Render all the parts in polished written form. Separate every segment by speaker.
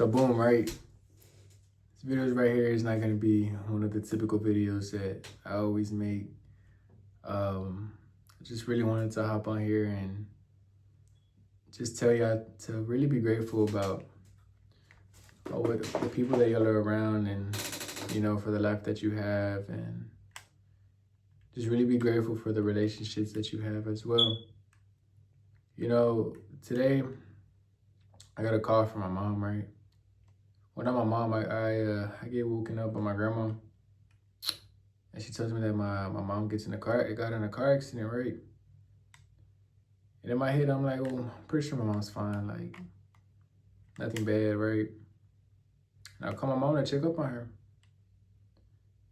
Speaker 1: So boom, right? This video right here is not gonna be one of the typical videos that I always make. I just really wanted to hop on here and just tell y'all to really be grateful about what the people that y'all are around, and for the life that you have, and just really be grateful for the relationships that you have as well. Today I got a call from my mom, right? Well, not my mom. I get woken up by my grandma, and she tells me that my mom got in a car accident, right? And in my head, I'm like, well, I'm pretty sure my mom's fine, like nothing bad, right? And I call my mom to check up on her,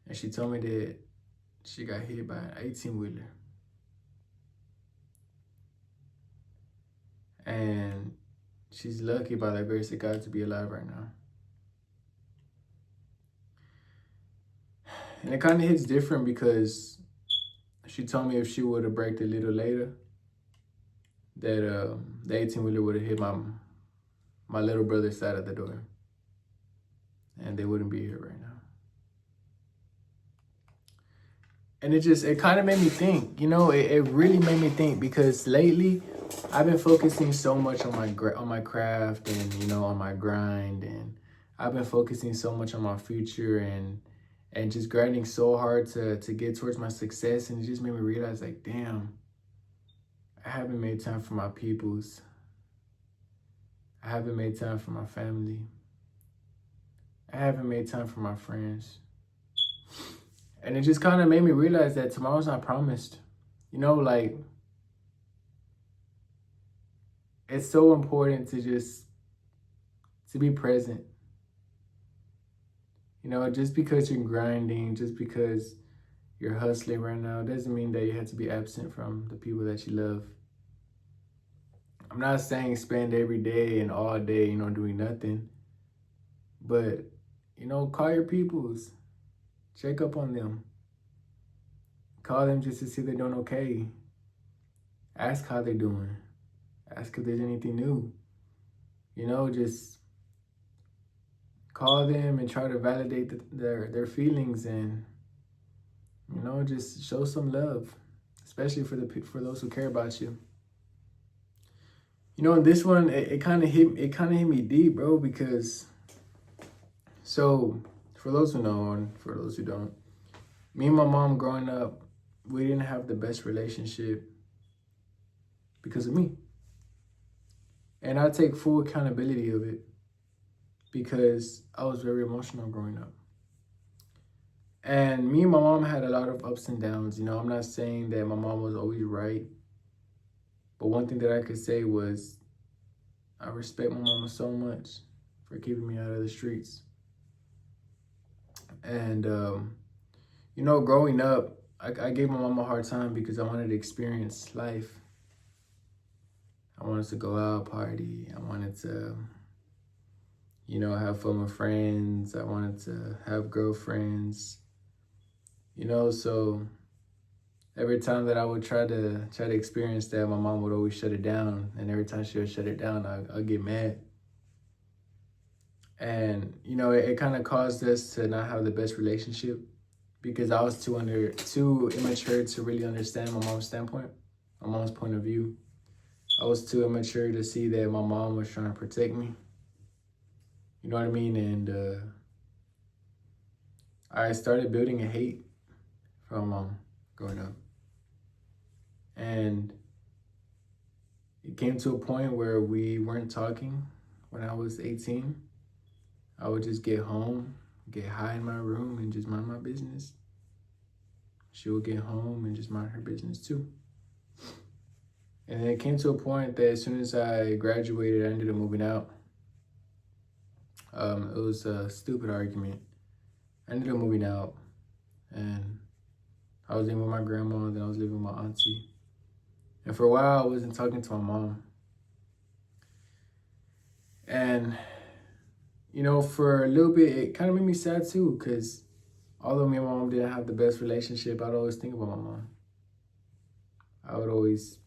Speaker 1: and she told me that she got hit by an 18-wheeler. And she's lucky by the grace of God to be alive right now. And it kind of hits different because she told me if she would have braked a little later, that the 18-wheeler would have hit my little brother's side of the door, and they wouldn't be here right now. And it kind of made me think, it really made me think, because lately I've been focusing so much on my craft and, on my grind, and I've been focusing so much on my future and just grinding so hard to get towards my success. And it just made me realize, like, damn, I haven't made time for my peoples. I haven't made time for my family. I haven't made time for my friends. And it just kind of made me realize that tomorrow's not promised. It's so important to be present. Just because you're grinding, just because you're hustling right now, doesn't mean that you have to be absent from the people that you love. I'm not saying spend every day and all day, doing nothing. But, call your peoples. Check up on them. Call them just to see they're doing okay. Ask how they're doing. Ask if there's anything new. Just call them and try to validate their feelings, and, just show some love, especially for those who care about you. In this one, it kind of hit me deep, bro, because so for those who know and for those who don't, me and my mom growing up, we didn't have the best relationship because of me. And I take full accountability of it because I was very emotional growing up. And me and my mom had a lot of ups and downs. I'm not saying that my mom was always right, but one thing that I could say was I respect my mama so much for keeping me out of the streets. And, growing up, I gave my mom a hard time because I wanted to experience life. I wanted to go out, party. I wanted to, have fun with friends. I wanted to have girlfriends. So every time that I would try to experience that, my mom would always shut it down. And every time she would shut it down, I'd get mad. And, it kind of caused us to not have the best relationship because I was too immature to really understand my mom's standpoint, my mom's point of view. I was too immature to see that my mom was trying to protect me. You know what I mean? And I started building a hate for my mom growing up. And it came to a point where we weren't talking when I was 18. I would just get home, get high in my room, and just mind my business. She would get home and just mind her business too. And it came to a point that as soon as I graduated, I ended up moving out. It was a stupid argument. I ended up moving out, and I was living with my grandma, and then I was living with my auntie. And for a while, I wasn't talking to my mom. And, for a little bit, it kind of made me sad too, because although me and my mom didn't have the best relationship, I'd always think about my mom. I would always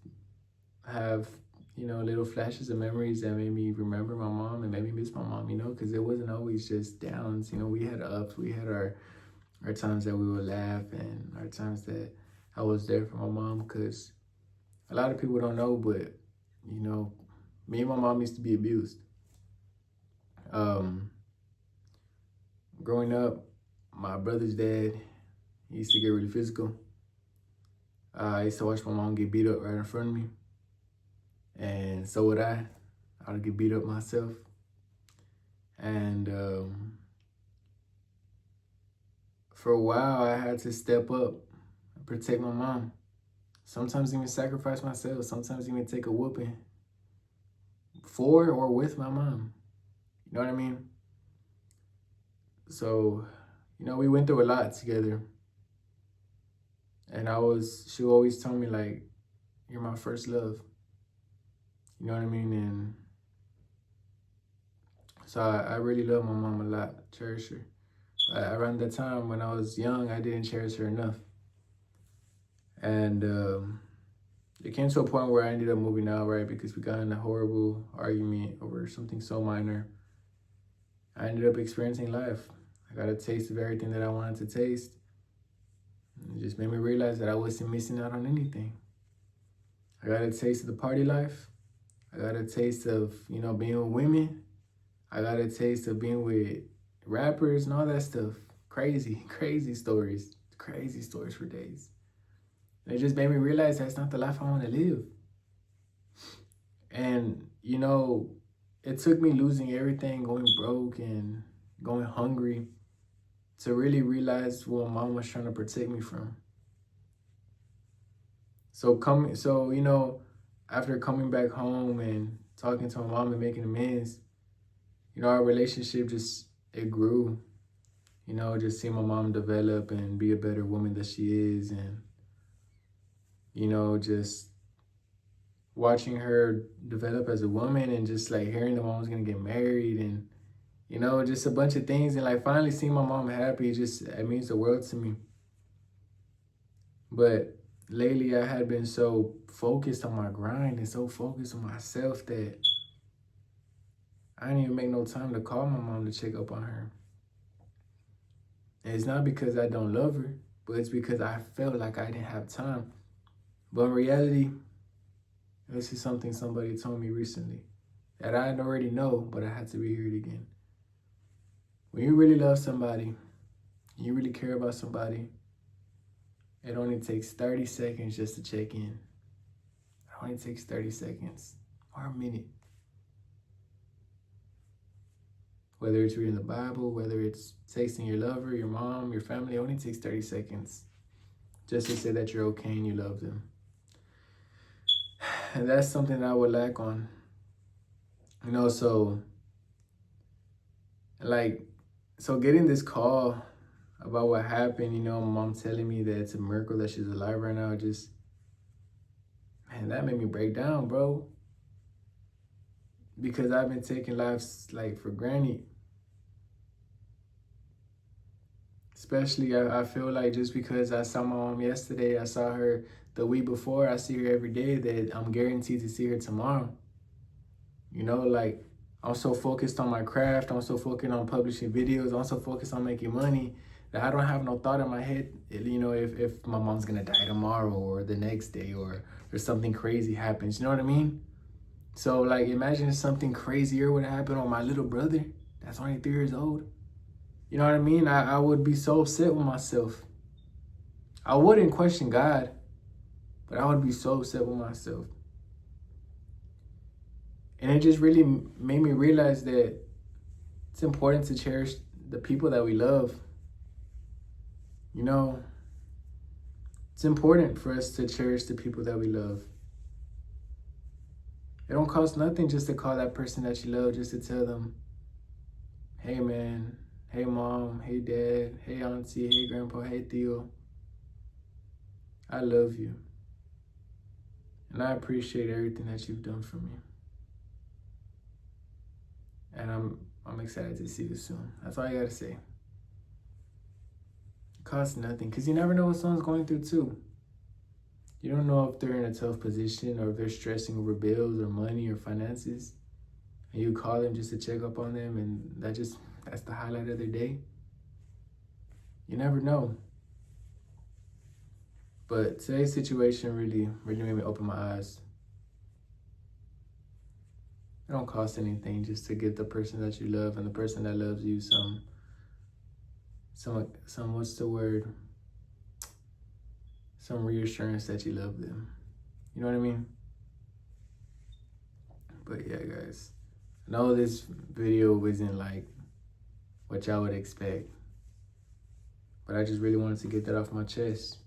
Speaker 1: have little flashes of memories that made me remember my mom and made me miss my mom, because it wasn't always just downs. We had ups, we had our times that we would laugh and our times that I was there for my mom, because a lot of people don't know, but, me and my mom used to be abused. Growing up, my brother's dad, he used to get really physical. I used to watch my mom get beat up right in front of me. And so would I. I would get beat up myself. And for a while, I had to step up and protect my mom. Sometimes even sacrifice myself. Sometimes even take a whooping for or with my mom. You know what I mean? So, we went through a lot together. And she always told me, like, you're my first love. You know what I mean? And so I really love my mom a lot, cherish her. But around that time when I was young, I didn't cherish her enough. And it came to a point where I ended up moving out, right? Because we got in a horrible argument over something so minor. I ended up experiencing life. I got a taste of everything that I wanted to taste. It just made me realize that I wasn't missing out on anything. I got a taste of the party life. I got a taste of, being with women. I got a taste of being with rappers and all that stuff. Crazy, crazy stories. Crazy stories for days. And it just made me realize that's not the life I want to live. And, it took me losing everything, going broke and going hungry, to really realize what mom was trying to protect me from. So after coming back home and talking to my mom and making amends, our relationship it grew. Just seeing my mom develop and be a better woman that she is, and, just watching her develop as a woman, and just like hearing the mom was gonna get married, and, just a bunch of things, and like finally seeing my mom happy, it means the world to me. But lately I had been so focused on my grind and so focused on myself that I didn't even make no time to call my mom to check up on her. And it's not because I don't love her, but it's because I felt like I didn't have time. But in reality, this is something somebody told me recently that I already know, but I had to rehear it again. When you really love somebody, you really care about somebody, it only takes 30 seconds just to check in. It only takes 30 seconds or a minute. Whether it's reading the Bible, whether it's texting your lover, your mom, your family, it only takes 30 seconds just to say that you're okay and you love them. And that's something that I would lack on. So getting this call about what happened, my mom telling me that it's a miracle that she's alive right now, that made me break down, bro. Because I've been taking lives for granted. Especially, I feel like just because I saw my mom yesterday, I saw her the week before, I see her every day, that I'm guaranteed to see her tomorrow. I'm so focused on my craft, I'm so focused on publishing videos, I'm so focused on making money that I don't have no thought in my head, if my mom's gonna die tomorrow or the next day or something crazy happens, you know what I mean? So imagine if something crazier would happen on my little brother that's only 3 years old. You know what I mean? I would be so upset with myself. I wouldn't question God, but I would be so upset with myself. And it just really made me realize that it's important to cherish the people that we love. It's important for us to cherish the people that we love. It don't cost nothing just to call that person that you love, just to tell them, hey man, hey mom, hey dad, hey auntie, hey grandpa, hey Theo, I love you. And I appreciate everything that you've done for me. And I'm excited to see you soon. That's all I gotta say. It costs nothing, because you never know what someone's going through too. You don't know if they're in a tough position or if they're stressing over bills or money or finances. And you call them just to check up on them, and that's the highlight of their day. You never know. But today's situation really made me open my eyes. It don't cost anything just to give the person that you love and the person that loves you some what's the word? Some reassurance that you love them. You know what I mean? But yeah, guys. I know this video wasn't like what y'all would expect, but I just really wanted to get that off my chest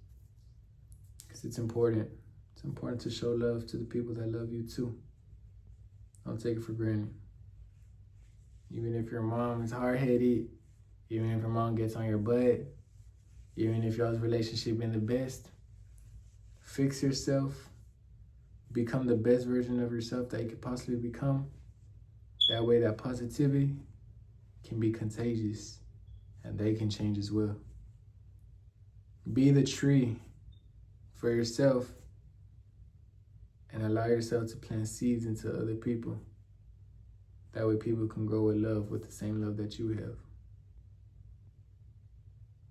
Speaker 1: because it's important. It's important to show love to the people that love you too. Don't take it for granted. Even if your mom is hard-headed, even if your mom gets on your butt, even if y'all's relationship ain't the best, fix yourself, become the best version of yourself that you could possibly become. That way that positivity can be contagious and they can change as well. Be the tree for yourself and allow yourself to plant seeds into other people. That way people can grow with love, with the same love that you have.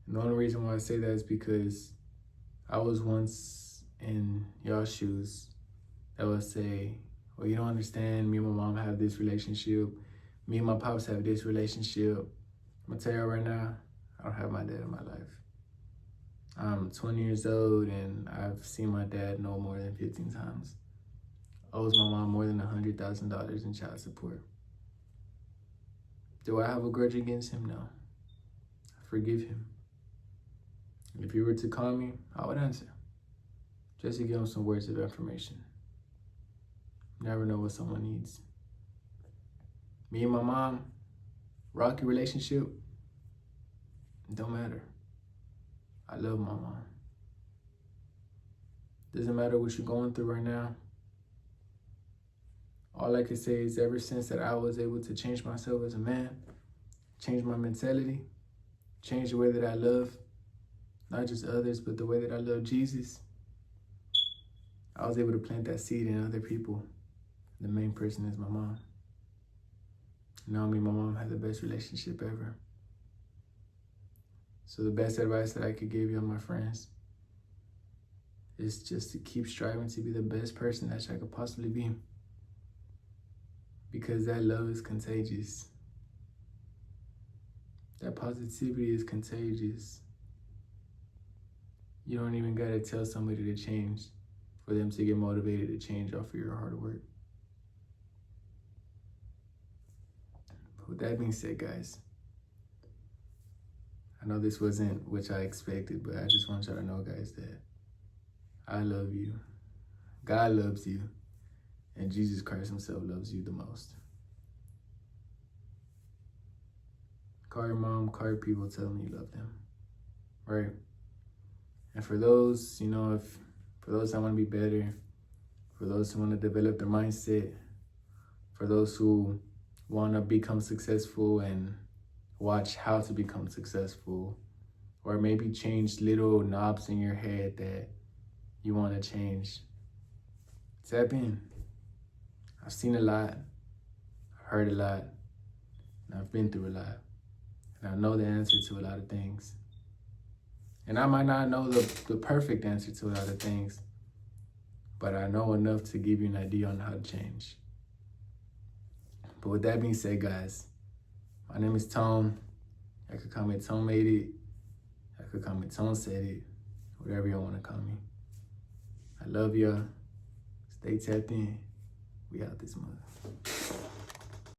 Speaker 1: And the only reason why I say that is because I was once in y'all's shoes that would say, well, you don't understand, me and my mom have this relationship, me and my pops have this relationship. I'm gonna tell y'all right now, I don't have my dad in my life. I'm 20 years old and I've seen my dad no more than 15 times. Owes my mom more than $100,000 in child support. Do I have a grudge against him? No. I forgive him. And if you were to call me, I would answer. Just to give him some words of affirmation. Never know what someone needs. Me and my mom, rocky relationship, it don't matter. I love my mom. Doesn't matter what you're going through right now. All I can say is ever since that I was able to change myself as a man, change my mentality, change the way that I love, not just others, but the way that I love Jesus, I was able to plant that seed in other people. The main person is my mom. Now me and my mom have the best relationship ever. So the best advice that I could give you, my friends, is just to keep striving to be the best person that I could possibly be. Because that love is contagious. That positivity is contagious. You don't even gotta tell somebody to change for them to get motivated to change off of your hard work. But with that being said, guys, I know this wasn't what I expected, but I just want y'all to know, guys, that I love you. God loves you. And Jesus Christ himself loves you the most. Call your mom, call your people, tell them you love them. Right? And for those, for those that want to be better, for those who want to develop their mindset, for those who want to become successful and watch how to become successful, or maybe change little knobs in your head that you want to change, tap in. I've seen a lot, I've heard a lot, and I've been through a lot. And I know the answer to a lot of things. And I might not know the perfect answer to a lot of things, but I know enough to give you an idea on how to change. But with that being said, guys, my name is Tone. I could call me Tone Made It. I could call me Tone Said It. Whatever y'all want to call me. I love y'all. Stay tapped in. We out this month.